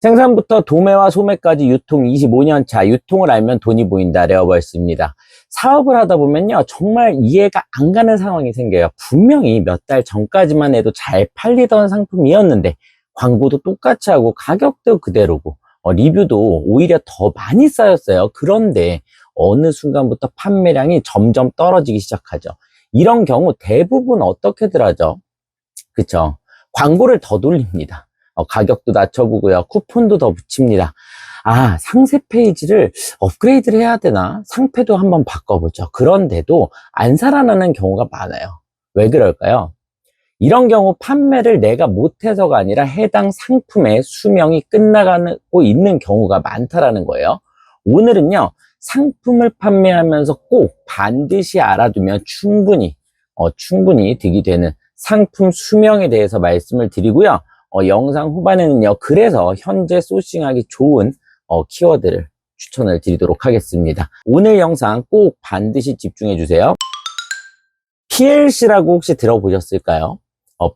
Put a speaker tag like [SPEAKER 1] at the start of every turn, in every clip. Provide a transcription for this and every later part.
[SPEAKER 1] 생산부터 도매와 소매까지 유통 25년 차, 유통을 알면 돈이 보인다. 레어벌스입니다. 사업을 하다 보면요, 정말 이해가 안 가는 상황이 생겨요. 분명히 몇 달 전까지만 해도 잘 팔리던 상품이었는데 광고도 똑같이 하고 가격도 그대로고 리뷰도 오히려 더 많이 쌓였어요. 그런데 어느 순간부터 판매량이 점점 떨어지기 시작하죠. 이런 경우 대부분 어떻게들 하죠? 그쵸? 광고를 더 돌립니다. 가격도 낮춰보고요. 쿠폰도 더 붙입니다. 상세 페이지를 업그레이드를 해야 되나? 상패도 한번 바꿔보죠. 그런데도 안 살아나는 경우가 많아요. 왜 그럴까요? 이런 경우 판매를 내가 못해서가 아니라 해당 상품의 수명이 끝나가고 있는 경우가 많다라는 거예요. 오늘은요, 상품을 판매하면서 꼭 반드시 알아두면 충분히 득이 되는 상품 수명에 대해서 말씀을 드리고요. 영상 후반에는요, 그래서 현재 소싱하기 좋은 키워드를 추천을 드리도록 하겠습니다. 오늘 영상 꼭 반드시 집중해 주세요. PLC라고 혹시 들어보셨을까요?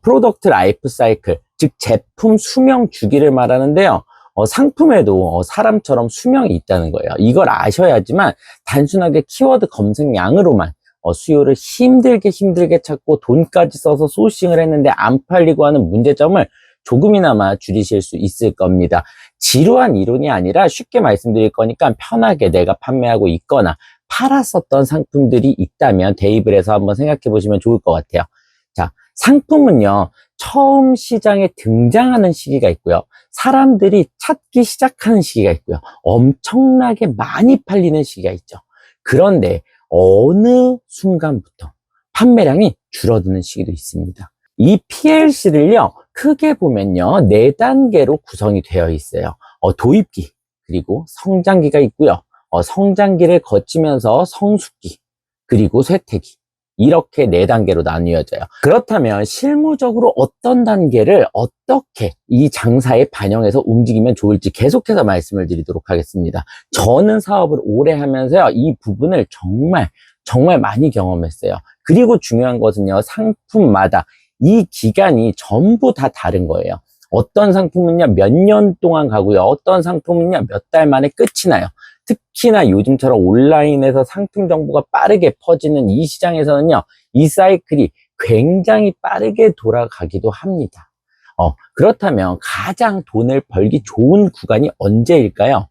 [SPEAKER 1] 프로덕트 라이프 사이클, 즉 제품 수명 주기를 말하는데요. 상품에도 사람처럼 수명이 있다는 거예요. 이걸 아셔야지만 단순하게 키워드 검색량으로만 수요를 힘들게 찾고 돈까지 써서 소싱을 했는데 안 팔리고 하는 문제점을 조금이나마 줄이실 수 있을 겁니다. 지루한 이론이 아니라 쉽게 말씀드릴 거니까 편하게 내가 판매하고 있거나 팔았었던 상품들이 있다면 대입을 해서 한번 생각해 보시면 좋을 것 같아요. 자, 상품은요, 처음 시장에 등장하는 시기가 있고요. 사람들이 찾기 시작하는 시기가 있고요. 엄청나게 많이 팔리는 시기가 있죠. 그런데 어느 순간부터 판매량이 줄어드는 시기도 있습니다. 이 PLC를요, 크게 보면요, 4단계로 구성이 되어 있어요. 도입기, 그리고 성장기가 있고요. 성장기를 거치면서 성숙기, 그리고 쇠퇴기. 이렇게 4단계로 나뉘어져요. 그렇다면 실무적으로 어떤 단계를 어떻게 이 장사에 반영해서 움직이면 좋을지 계속해서 말씀을 드리도록 하겠습니다. 저는 사업을 오래 하면서요, 이 부분을 정말 많이 경험했어요. 그리고 중요한 것은요, 상품마다 이 기간이 전부 다 다른 거예요. 어떤 상품은요, 몇 년 동안 가고요. 어떤 상품은요, 몇 달 만에 끝이 나요. 특히나 요즘처럼 온라인에서 상품 정보가 빠르게 퍼지는 이 시장에서는요, 이 사이클이 굉장히 빠르게 돌아가기도 합니다. 그렇다면 가장 돈을 벌기 좋은 구간이 언제일까요?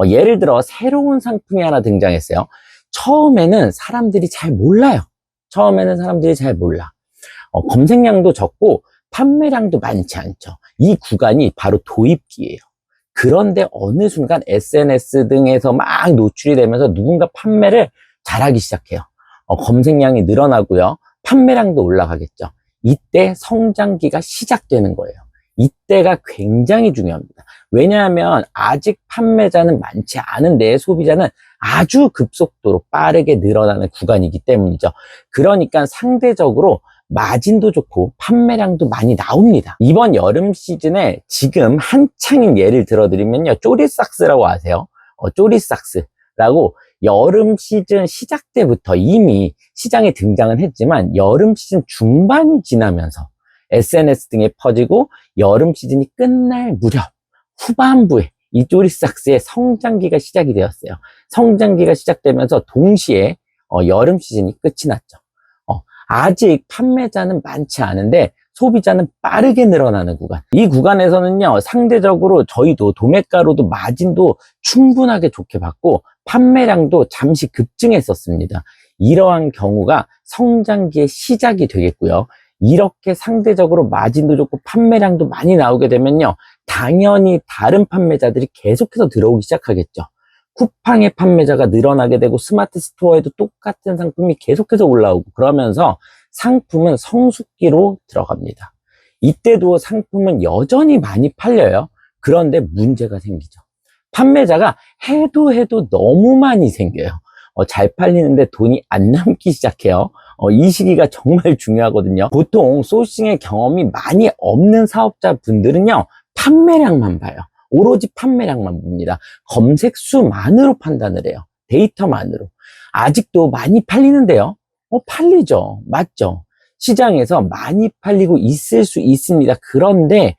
[SPEAKER 1] 예를 들어 새로운 상품이 하나 등장했어요. 처음에는 사람들이 잘 몰라요. 검색량도 적고 판매량도 많지 않죠. 이 구간이 바로 도입기예요. 그런데 어느 순간 SNS 등에서 막 노출이 되면서 누군가 판매를 잘하기 시작해요. 검색량이 늘어나고요. 판매량도 올라가겠죠. 이때 성장기가 시작되는 거예요. 이때가 굉장히 중요합니다. 왜냐하면 아직 판매자는 많지 않은데 소비자는 아주 급속도로 빠르게 늘어나는 구간이기 때문이죠. 그러니까 상대적으로 마진도 좋고 판매량도 많이 나옵니다. 이번 여름 시즌에 지금 한창인 예를 들어드리면요, 쪼리삭스라고 아세요? 쪼리삭스라고 여름 시즌 시작 때부터 이미 시장에 등장은 했지만 여름 시즌 중반이 지나면서 SNS 등에 퍼지고 여름 시즌이 끝날 무렵 후반부에 이 쪼리삭스의 성장기가 시작이 되었어요. 성장기가 시작되면서 동시에 여름 시즌이 끝이 났죠. 아직 판매자는 많지 않은데 소비자는 빠르게 늘어나는 구간. 이 구간에서는요, 상대적으로 저희도 도매가로도 마진도 충분하게 좋게 받고 판매량도 잠시 급증했었습니다. 이러한 경우가 성장기의 시작이 되겠고요. 이렇게 상대적으로 마진도 좋고 판매량도 많이 나오게 되면요, 당연히 다른 판매자들이 계속해서 들어오기 시작하겠죠. 쿠팡의 판매자가 늘어나게 되고 스마트 스토어에도 똑같은 상품이 계속해서 올라오고 그러면서 상품은 성숙기로 들어갑니다. 이때도 상품은 여전히 많이 팔려요. 그런데 문제가 생기죠. 판매자가 해도 너무 많이 생겨요. 잘 팔리는데 돈이 안 남기 시작해요. 이 시기가 정말 중요하거든요. 보통 소싱의 경험이 많이 없는 사업자분들은요, 판매량만 봐요. 오로지 판매량만 봅니다. 검색 수만으로 판단을 해요. 데이터만으로. 아직도 많이 팔리는데요. 팔리죠. 맞죠? 시장에서 많이 팔리고 있을 수 있습니다. 그런데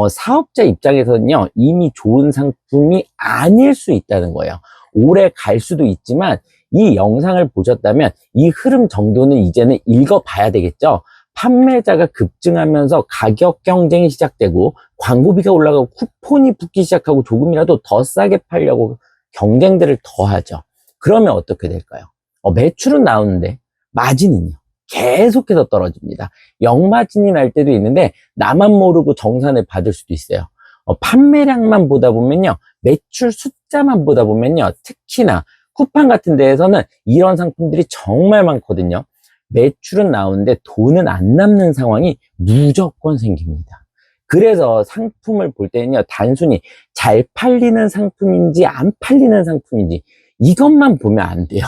[SPEAKER 1] 사업자 입장에서는요, 이미 좋은 상품이 아닐 수 있다는 거예요. 오래 갈 수도 있지만, 이 영상을 보셨다면, 이 흐름 정도는 이제는 읽어봐야 되겠죠? 판매자가 급증하면서 가격 경쟁이 시작되고, 광고비가 올라가고, 쿠폰이 붙기 시작하고, 조금이라도 더 싸게 팔려고 경쟁들을 더 하죠. 그러면 어떻게 될까요? 매출은 나오는데, 마진은요? 계속해서 떨어집니다. 역마진이 날 때도 있는데 나만 모르고 정산을 받을 수도 있어요. 판매량만 보다 보면요, 매출 숫자만 보다 보면요, 특히나 쿠팡 같은 데에서는 이런 상품들이 정말 많거든요. 매출은 나오는데 돈은 안 남는 상황이 무조건 생깁니다. 그래서 상품을 볼 때는요, 단순히 잘 팔리는 상품인지 안 팔리는 상품인지 이것만 보면 안 돼요.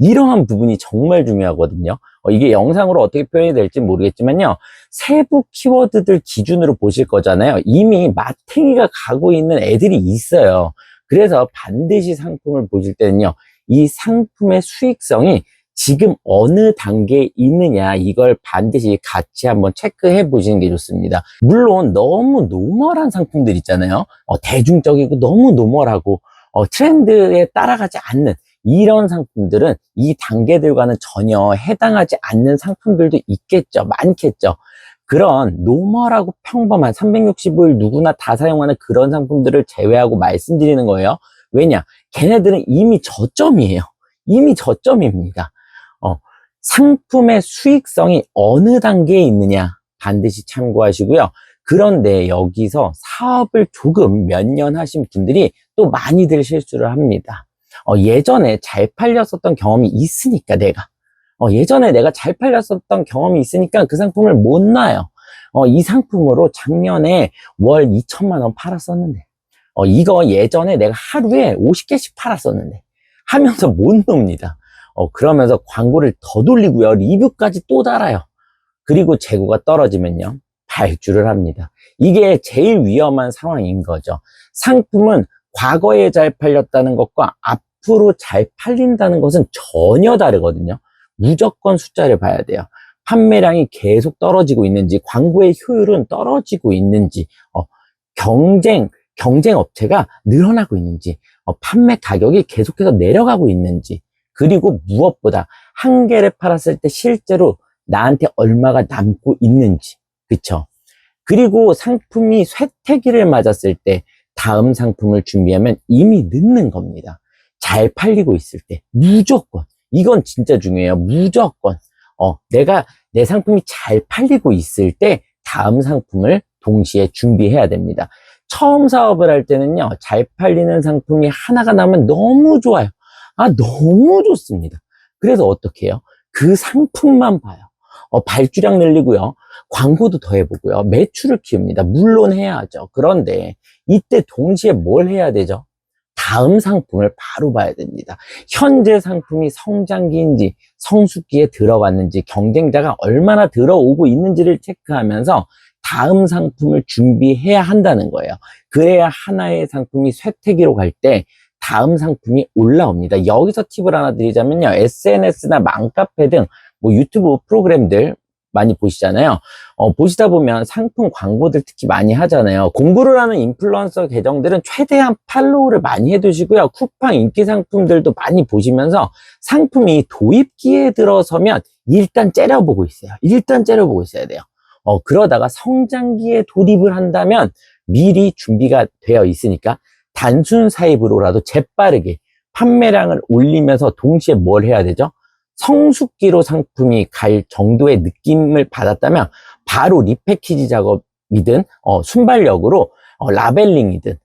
[SPEAKER 1] 이러한 부분이 정말 중요하거든요. 이게 영상으로 어떻게 표현이 될지 모르겠지만요, 세부 키워드들 기준으로 보실 거잖아요. 이미 마탱이가 가고 있는 애들이 있어요. 그래서 반드시 상품을 보실 때는요, 이 상품의 수익성이 지금 어느 단계에 있느냐, 이걸 반드시 같이 한번 체크해 보시는 게 좋습니다. 물론 너무 노멀한 상품들 있잖아요. 대중적이고 너무 노멀하고 트렌드에 따라가지 않는 이런 상품들은 이 단계들과는 전혀 해당하지 않는 상품들도 있겠죠. 많겠죠. 그런 노멀하고 평범한 365일 누구나 다 사용하는 그런 상품들을 제외하고 말씀드리는 거예요. 왜냐? 걔네들은 이미 저점이에요. 이미 저점입니다. 상품의 수익성이 어느 단계에 있느냐 반드시 참고하시고요. 그런데 여기서 사업을 조금 몇 년 하신 분들이 또 많이들 실수를 합니다. 예전에 잘 팔렸었던 경험이 있으니까 예전에 내가 잘 팔렸었던 경험이 있으니까 그 상품을 못 놔요. 이 상품으로 작년에 월 2천만 원 팔았었는데, 이거 예전에 내가 하루에 50개씩 팔았었는데 하면서 못 놉니다. 그러면서 광고를 더 돌리고요. 리뷰까지 또 달아요. 그리고 재고가 떨어지면요, 발주를 합니다. 이게 제일 위험한 상황인 거죠. 상품은 과거에 잘 팔렸다는 것과 앞으로 잘 팔린다는 것은 전혀 다르거든요. 무조건 숫자를 봐야 돼요. 판매량이 계속 떨어지고 있는지, 광고의 효율은 떨어지고 있는지, 경쟁 업체가 늘어나고 있는지, 판매 가격이 계속해서 내려가고 있는지, 그리고 무엇보다 한 개를 팔았을 때 실제로 나한테 얼마가 남고 있는지, 그쵸? 그리고 상품이 쇠퇴기를 맞았을 때 다음 상품을 준비하면 이미 늦는 겁니다. 잘 팔리고 있을 때 무조건, 이건 진짜 중요해요. 무조건 내가 내 상품이 잘 팔리고 있을 때 다음 상품을 동시에 준비해야 됩니다. 처음 사업을 할 때는요, 잘 팔리는 상품이 하나가 나면 너무 좋아요. 너무 좋습니다. 그래서 어떻게 해요? 그 상품만 봐요. 발주량 늘리고요, 광고도 더 해보고요, 매출을 키웁니다. 물론 해야죠. 그런데 이때 동시에 뭘 해야 되죠? 다음 상품을 바로 봐야 됩니다. 현재 상품이 성장기인지 성숙기에 들어갔는지, 경쟁자가 얼마나 들어오고 있는지를 체크하면서 다음 상품을 준비해야 한다는 거예요. 그래야 하나의 상품이 쇠퇴기로 갈 때 다음 상품이 올라옵니다. 여기서 팁을 하나 드리자면요, SNS나 맘카페 등 유튜브 프로그램들 많이 보시잖아요. 보시다 보면 상품 광고들 특히 많이 하잖아요. 공부를 하는 인플루언서 계정들은 최대한 팔로우를 많이 해두시고요. 쿠팡 인기 상품들도 많이 보시면서 상품이 도입기에 들어서면 일단 째려보고 있어요. 일단 째려보고 있어야 돼요. 그러다가 성장기에 돌입을 한다면 미리 준비가 되어 있으니까 단순 사입으로라도 재빠르게 판매량을 올리면서 동시에 뭘 해야 되죠? 성숙기로 상품이 갈 정도의 느낌을 받았다면 바로 리패키지 작업이든 순발력으로 라벨링이든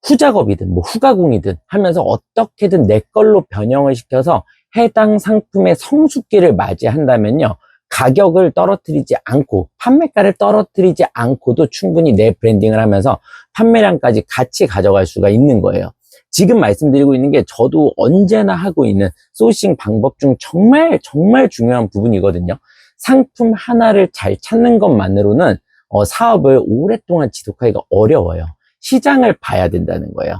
[SPEAKER 1] 후작업이든 후가공이든 하면서 어떻게든 내 걸로 변형을 시켜서 해당 상품의 성숙기를 맞이한다면요, 가격을 떨어뜨리지 않고 판매가를 떨어뜨리지 않고도 충분히 내 브랜딩을 하면서 판매량까지 같이 가져갈 수가 있는 거예요. 지금 말씀드리고 있는 게 저도 언제나 하고 있는 소싱 방법 중 정말 중요한 부분이거든요. 상품 하나를 잘 찾는 것만으로는 사업을 오랫동안 지속하기가 어려워요. 시장을 봐야 된다는 거예요.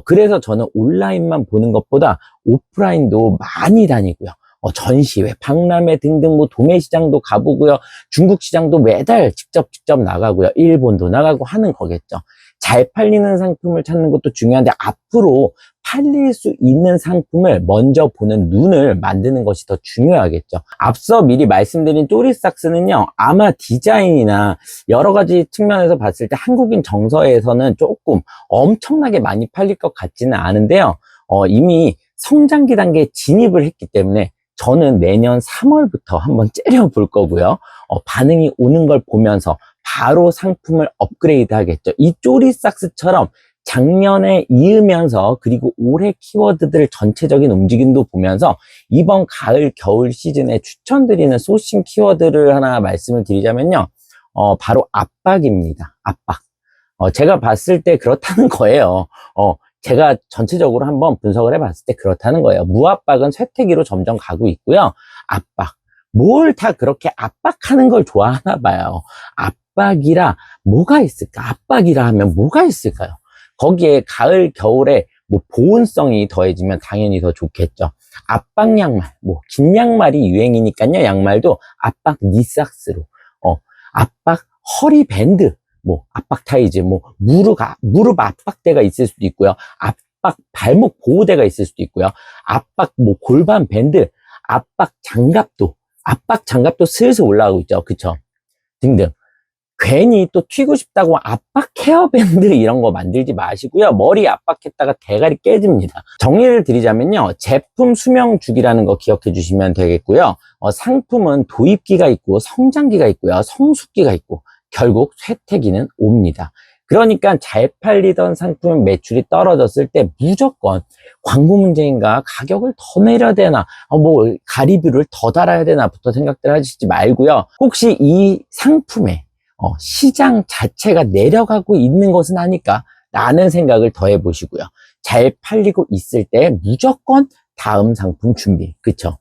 [SPEAKER 1] 그래서 저는 온라인만 보는 것보다 오프라인도 많이 다니고요, 전시회, 박람회 등등 뭐 도매 시장도 가보고요. 중국 시장도 매달 직접 나가고요. 일본도 나가고 하는 거겠죠. 잘 팔리는 상품을 찾는 것도 중요한데 앞으로 팔릴 수 있는 상품을 먼저 보는 눈을 만드는 것이 더 중요하겠죠. 앞서 미리 말씀드린 쪼리삭스는요, 아마 디자인이나 여러 가지 측면에서 봤을 때 한국인 정서에서는 조금 엄청나게 많이 팔릴 것 같지는 않은데요. 이미 성장기 단계에 진입을 했기 때문에 저는 내년 3월부터 한번 째려볼 거고요. 반응이 오는 걸 보면서 바로 상품을 업그레이드 하겠죠. 이 쪼리삭스처럼 작년에 이으면서 그리고 올해 키워드들 전체적인 움직임도 보면서 이번 가을 겨울 시즌에 추천드리는 소싱 키워드를 하나 말씀을 드리자면요. 바로 압박입니다. 압박. 제가 봤을 때 그렇다는 거예요. 제가 전체적으로 한번 분석을 해봤을 때 그렇다는 거예요. 무압박은 쇠퇴기로 점점 가고 있고요. 압박. 뭘 다 그렇게 압박하는 걸 좋아하나 봐요. 압박이라 뭐가 있을까? 압박이라 하면 뭐가 있을까요? 거기에 가을, 겨울에 뭐 보온성이 더해지면 당연히 더 좋겠죠. 압박 양말, 뭐 긴 양말이 유행이니까요. 양말도 압박 니삭스로, 압박 허리 밴드, 뭐 압박 타이즈, 뭐 무릎 압박대가 있을 수도 있고요. 압박 발목 보호대가 있을 수도 있고요. 압박 뭐 골반 밴드, 압박 장갑도 슬슬 올라가고 있죠. 그쵸? 등등. 괜히 또 튀고 싶다고 압박 헤어밴드 이런 거 만들지 마시고요. 머리 압박했다가 대가리 깨집니다. 정리를 드리자면요. 제품 수명 주기라는 거 기억해 주시면 되겠고요. 상품은 도입기가 있고 성장기가 있고요. 성숙기가 있고 결국 쇠퇴기는 옵니다. 그러니까 잘 팔리던 상품 매출이 떨어졌을 때 무조건 광고 문제인가, 가격을 더 내려야 되나, 뭐 가리뷰를 더 달아야 되나부터 생각들 하시지 말고요. 혹시 이 상품에 시장 자체가 내려가고 있는 것은 아닐까 라는 생각을 더 해보시고요. 잘 팔리고 있을 때 무조건 다음 상품 준비. 그쵸?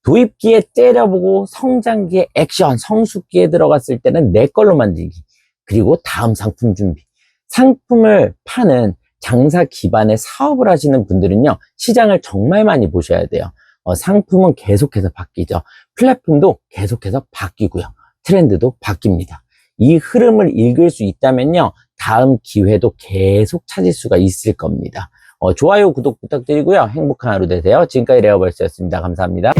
[SPEAKER 1] 도입기에 째려보고 성장기에 액션, 성숙기에 들어갔을 때는 내 걸로 만들기. 그리고 다음 상품 준비. 상품을 파는 장사 기반의 사업을 하시는 분들은요, 시장을 정말 많이 보셔야 돼요. 상품은 계속해서 바뀌죠. 플랫폼도 계속해서 바뀌고요. 트렌드도 바뀝니다. 이 흐름을 읽을 수 있다면요, 다음 기회도 계속 찾을 수가 있을 겁니다. 좋아요, 구독 부탁드리고요. 행복한 하루 되세요. 지금까지 레어벌스였습니다. 감사합니다.